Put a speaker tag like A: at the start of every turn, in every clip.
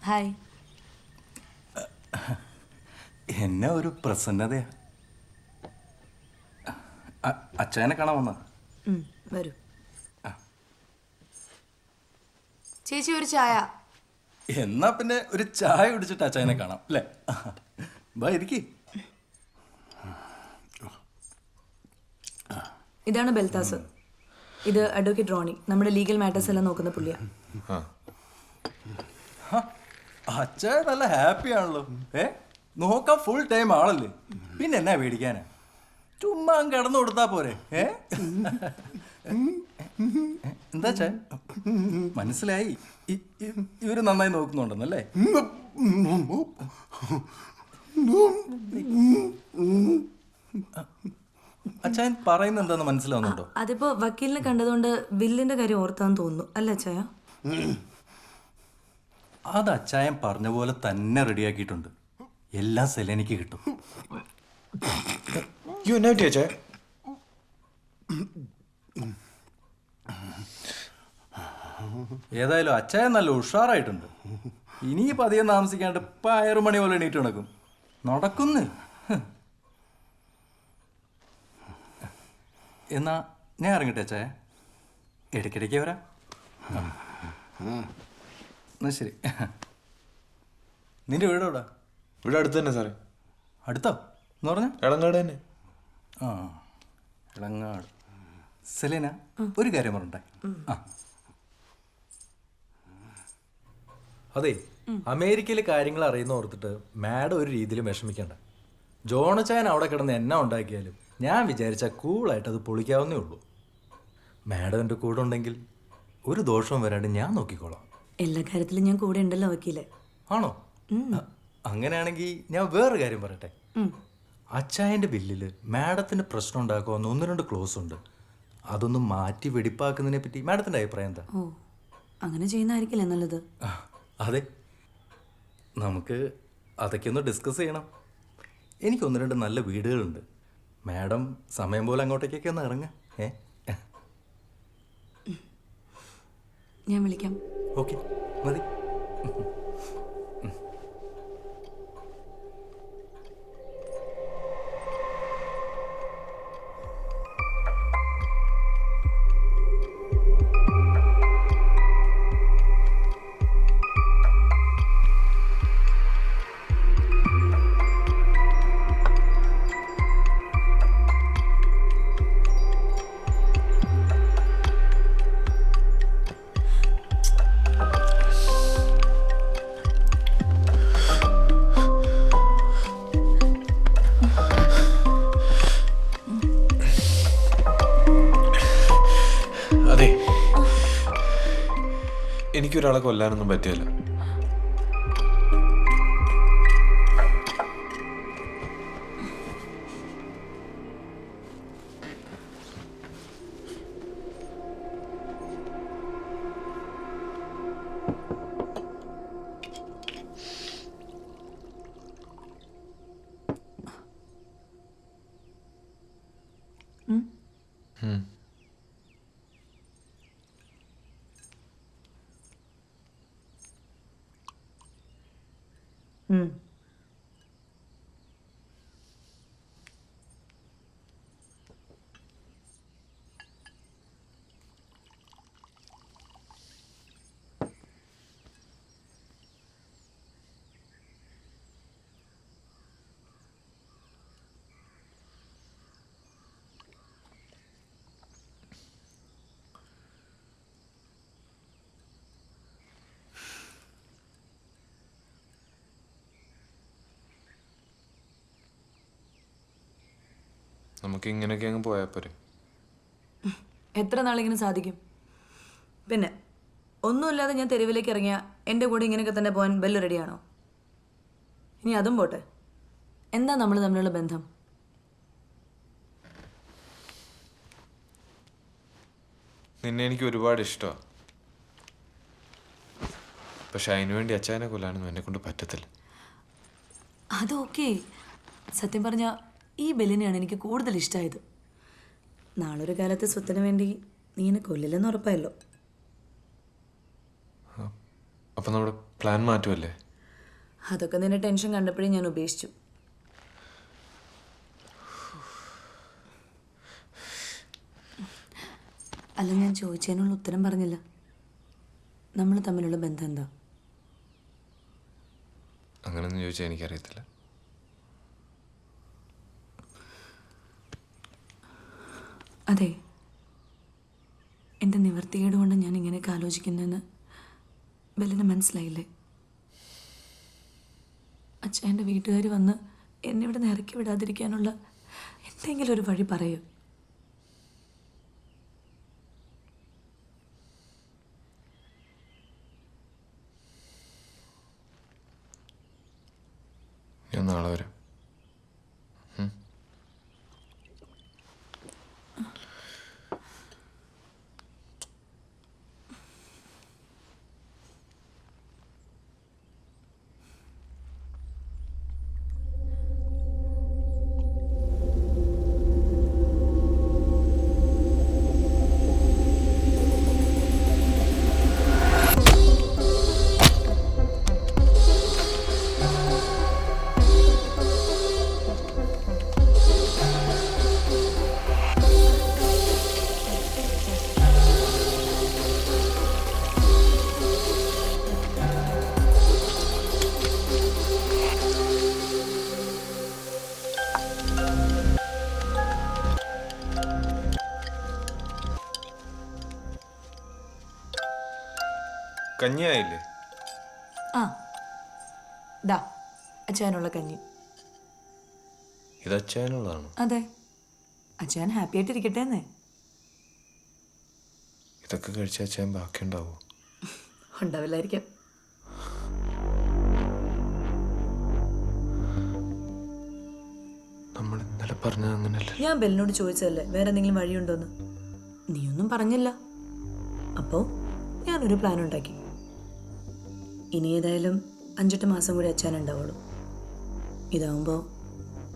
A: Hi.
B: എന്നെ ഒരു പ്രസന്നതയാ. അച്ഛനെ കാണാൻ വന്ന.
A: വരൂ. ചേച്ചി ഒരു ചായ.
B: എന്നാ പിന്നെ ഒരു ചായ കുടിച്ചിട്ട് അച്ഛനെ കാണാം അല്ലേ? ബാ ഇരിക്കി.
A: ഇതാണ് ബെൽത്താസ്. ഇത് അഡ്വക്കേറ്റ് റോണി, നമ്മുടെ ലീഗൽ മാറ്റേഴ്സ് എല്ലാം നോക്കുന്ന പുള്ളിയാ.
B: അച്ഛൻ നല്ല ഹാപ്പി ആണല്ലോ. നോക്കാൻ ഫുൾ ടൈം ആളല്ലേ, പിന്നെ എന്നാ പേടിക്കാനാ? ചുമ്മാ കിടന്നു കൊടുത്താ പോരെ? എന്താ ചാ മനസ്സിലായി? ഇവര് നന്നായി നോക്കുന്നുണ്ടെന്നല്ലേ? അച്ഛൻ പറയുന്നത് എന്താന്ന് മനസ്സിലാവുന്നുണ്ടോ?
A: അതിപ്പോ വക്കീലിനെ കണ്ടതുകൊണ്ട് ബില്ലിന്റെ കാര്യം ഓർത്താന്ന് തോന്നുന്നു അല്ലേ അച്ചായ?
B: അത് അച്ചായൻ പറഞ്ഞ പോലെ തന്നെ റെഡിയാക്കിയിട്ടുണ്ട്. എല്ലാം സെലനിക്ക് കിട്ടും. ഏതായാലും അച്ചായൻ നല്ല ഉഷാറായിട്ടുണ്ട്. ഇനിയിപ്പോൾ അധികം താമസിക്കാണ്ട് 6 മണി പോലെ എണീറ്റ് നടക്കും. നടക്കുന്നു. എന്നാ ഞാൻ ഇറങ്ങട്ടെ അച്ചായ? ഇടയ്ക്കിടയ്ക്ക് വരാം. എന്നാ ശരി. നിന്റെ വീട് എവിടാ?
C: ഇവിടെ അടുത്ത് തന്നെ സാറേ.
B: അടുത്തോ എന്ന് പറഞ്ഞ?
C: എളങ്ങാട് തന്നെ.
B: ആ, എളങ്ങാട്. സെലീന, ഒരു കാര്യം പറഞ്ഞേ. അതെ, അമേരിക്കയിലെ കാര്യങ്ങൾ അറിയുന്ന ഓർത്തിട്ട് മാഡം ഒരു രീതിയിലും വിഷമിക്കണ്ട. ജോണച്ചായൻ അവിടെ കിടന്ന് എന്നാ ഉണ്ടാക്കിയാലും ഞാൻ വിചാരിച്ച കൂളായിട്ട് അത് പൊളിക്കാവുന്നേ ഉള്ളൂ. മാഡം എൻ്റെ കൂടെ ഉണ്ടെങ്കിൽ ഒരു ദോഷവും വരാണ്ട് ഞാൻ നോക്കിക്കോളാം.
A: എല്ലാ കാര്യത്തിലും ഞാൻ കൂടെ ഉണ്ടല്ലോ വക്കീലെ.
B: ആണോ? അങ്ങനെയാണെങ്കിൽ ഞാൻ വേറൊരു കാര്യം പറയട്ടെ. അച്ചായൻ്റെ ബില്ലിൽ മാഡത്തിന് പ്രശ്നം ഉണ്ടാക്കുമെന്ന് 1-2 ക്ലോസ് ഉണ്ട്. അതൊന്നും മാറ്റി വെടിപ്പാക്കുന്നതിനെ പറ്റി മാഡത്തിൻ്റെ അഭിപ്രായം എന്താ?
A: ഓ, അങ്ങനെ ചെയ്യുന്നതായിരിക്കില്ലേ നല്ലത്?
B: അതെ, നമുക്ക് അതൊക്കെ ഒന്ന് ഡിസ്കസ് ചെയ്യണം. എനിക്ക് 1-2 നല്ല വീടുകളുണ്ട്. മാഡം സമയം പോലെ അങ്ങോട്ടേക്കൊക്കെ ഒന്ന് ഇറങ്ങ.
A: ഞാൻ വിളിക്കാം.
B: ഓക്കെ, മതി.
C: അതെ, എനിക്കൊരാളെ കൊല്ലാനൊന്നും പറ്റില്ല. നമുക്ക് ഇങ്ങനെയൊക്കെ അങ്ങ് പോയാൽ പോരെ?
A: എത്ര നാളിങ്ങനെ സാധിക്കും? പിന്നെ ഒന്നുമില്ലാതെ ഞാൻ തെരുവിലേക്ക് ഇറങ്ങിയ എൻ്റെ കൂടെ ഇങ്ങനെയൊക്കെ തന്നെ പോകാൻ ബെല്ല് റെഡിയാണോ? ഇനി അതും പോട്ടെ, എന്താ നമ്മൾ തമ്മിലുള്ള ബന്ധം?
C: നിന്നെ എനിക്ക് ഒരുപാട് ഇഷ്ടമാണ്. പക്ഷെ അതിനുവേണ്ടി അച്ചായനെ കൊല്ലാനൊന്നും എന്നെ കൊണ്ട് പറ്റത്തില്ല.
A: അതൊക്കെ സത്യം പറഞ്ഞ ഈ ബെല്ലിനെയാണ് എനിക്ക് കൂടുതൽ ഇഷ്ടമായത്. നാളൊരു കാലത്ത് സ്വത്തിന് വേണ്ടി നീ എന്നെ കൊല്ലില്ലെന്ന് ഉറപ്പായല്ലോ.
C: അപ്പം നമ്മുടെ പ്ലാൻ മാറ്റുമല്ലേ?
A: അതൊക്കെ നിന്റെ ടെൻഷൻ കണ്ടപ്പോഴേ ഞാൻ ഉപേക്ഷിച്ചു. അല്ല, ഞാൻ ചോദിച്ചതിനുള്ള ഉത്തരം പറഞ്ഞില്ല. നമ്മൾ തമ്മിലുള്ള ബന്ധം എന്താ?
C: അങ്ങനെയൊന്നും ചോദിച്ചാൽ എനിക്കറിയത്തില്ല.
A: അതെ, എൻ്റെ നിവർത്തികേട് കൊണ്ട് ഞാൻ ഇങ്ങനെയൊക്കെ ആലോചിക്കുന്നതെന്ന് ബെല്ലിന് മനസ്സിലായില്ലേ? അച്ഛൻ്റെ വീട്ടുകാർ വന്ന് എന്നെ ഇവിടെ നിന്ന് ഇറക്കി വിടാതിരിക്കാനുള്ള എന്തെങ്കിലും ഒരു വഴി പറയൂ.
C: ഞാൻ നാളെ വരാം. കഞ്ഞിയായില്ലേ?
A: ആ, ദാ അച്ഛനുള്ള കഞ്ഞി.
C: ഇത് അച്ചായനുള്ളതാണോ?
A: അതെ, അച്ഛൻ ഹാപ്പി ആയിട്ടിരിക്കട്ടെ എന്നേ.
C: ഇതൊക്കെ കഴിച്ച അച്ചായൻ ബാക്കിയുണ്ടാവോ?
A: ഉണ്ടാവില്ലായിരിക്കാം.
C: നമ്മൾ ഇന്നലെ പറഞ്ഞത് അങ്ങനല്ലേ?
A: ഞാൻ ബെല്ലിനോട് ചോദിച്ചതല്ലേ വേറെ എന്തെങ്കിലും വഴിയുണ്ടോന്ന്. നീയൊന്നും പറഞ്ഞില്ല. അപ്പോൾ ഞാനൊരു പ്ലാൻ ഉണ്ടാക്കി. ഇനി ഏതായാലും 5-8 മാസം കൂടി അച്ഛനുണ്ടാവുള്ളൂ. ഇതാവുമ്പോൾ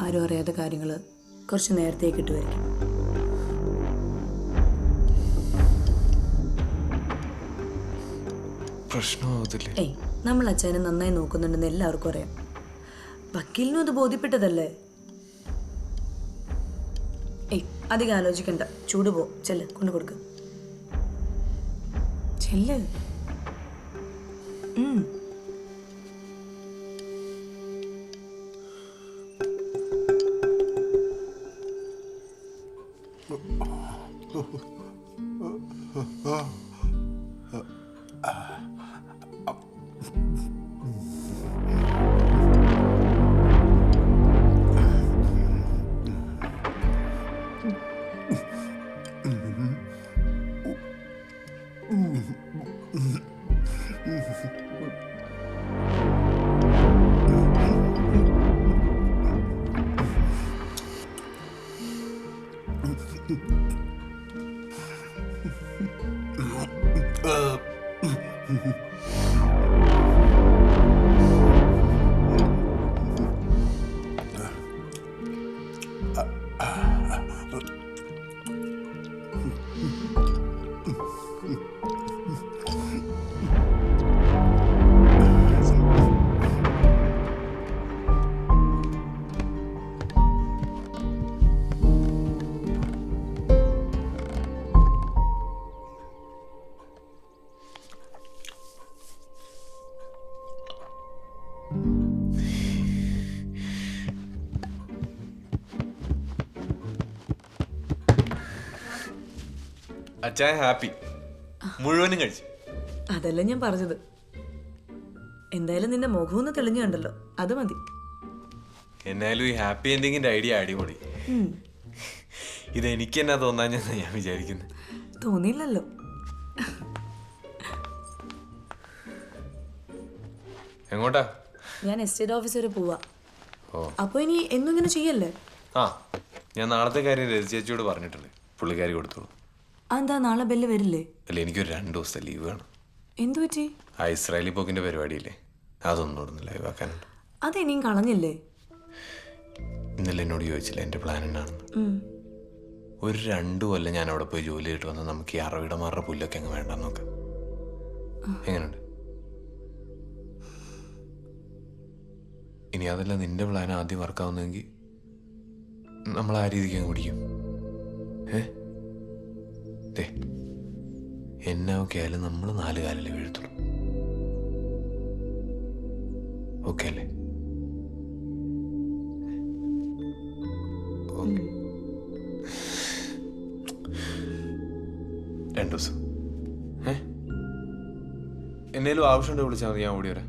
A: ആരും അറിയാത്ത കാര്യങ്ങൾ കുറച്ച് നേരത്തേക്ക് കിട്ടുമായിരിക്കും.
C: പ്രശ്നമാവത്തില്ലേ?
A: ഏയ്, നമ്മൾ അച്ഛനെ നന്നായി നോക്കുന്നുണ്ടെന്ന് എല്ലാവർക്കും അറിയാം. വക്കീലിനും അത് ബോധ്യപ്പെട്ടതല്ലേ. ഏയ്, അധികം ആലോചിക്കണ്ട. ചൂട് പോ, ചെല്ല്, കൊണ്ടു കൊടുക്ക. ചെല്ല്.
C: അച്ചായൻ ഹാപ്പി, മുഴുവനും കഴിച്ചു.
A: അതല്ല ഞാൻ പറഞ്ഞത്. എന്തായാലും നിന്റെ മുഖം ഒന്ന് തെളിഞ്ഞു കണ്ടല്ലോ, അത് മതി.
C: എന്നാലും ഈ ഹാപ്പി എൻഡിങ്ങിന്റെ ഐഡിയ അടിപൊളി. ഇത് എനിക്ക് എന്നാ തോന്നാഞ്ഞെന്ന് ഞാൻ വിചാരിക്കുന്നത്.
A: തോന്നിയില്ലല്ലോ.
C: എങ്ങോട്ടാ?
A: ഞാൻ എസ്റ്റേറ്റ് ഓഫീസ് വരെ പോവാ.
C: ഓ,
A: അപ്പൊ ഇനി എന്നും ഇങ്ങനെ ചെയ്യല്ലേ?
C: ആ, ഞാൻ നാളത്തെ കാര്യം രജി ചേച്ചിയോട് പറഞ്ഞിട്ടുണ്ട്. പുള്ളിക്കാരി കൊടുത്തോളൂ.
A: അതെന്താ, നാളെ ബെല്ല് വരില്ലേ?
C: അല്ല, എനിക്കൊരു 2 ദിവസത്തെ ലീവ് വേണം.
A: എന്തു പറ്റി?
C: ആ ഇസ്രായേലി പോക്കിന്റെ പരിപാടിയില്ലേ, അതൊന്നും ലൈവ് ആക്കാനുണ്ട്.
A: അതെനിയും കളഞ്ഞില്ലേ?
C: ഇന്നലെ എന്നോട് ചോദിച്ചില്ല എൻ്റെ പ്ലാൻ എന്നാണെന്ന്. ഒരു 2 കൊല്ലം ഞാൻ അവിടെ പോയി ജോലി ചെയ്തിട്ട് വന്നാൽ നമുക്ക് ഈ അറവിടമാരുടെ പുല്ലൊക്കെ അങ്ങ് വേണ്ടെന്ന് നോക്കാം. എങ്ങനെയുണ്ട്? ഇനി അതല്ല നിന്റെ പ്ലാൻ ആദ്യം വർക്കാവുന്നെങ്കിൽ നമ്മൾ ആ രീതിക്ക് അങ്ങ് പിടിക്കും. ദേ എന്നാ ഒക്കെ ആയാലും നമ്മൾ 4 കാലിലേ വീഴത്തുള്ളൂ. ഓക്കെ അല്ലേ? ഓക്കെ. 2 ദിവസം എന്നേലും ആവശ്യമുണ്ട് വിളിച്ചാൽ മതി, ഞാൻ ഓടി വരാം.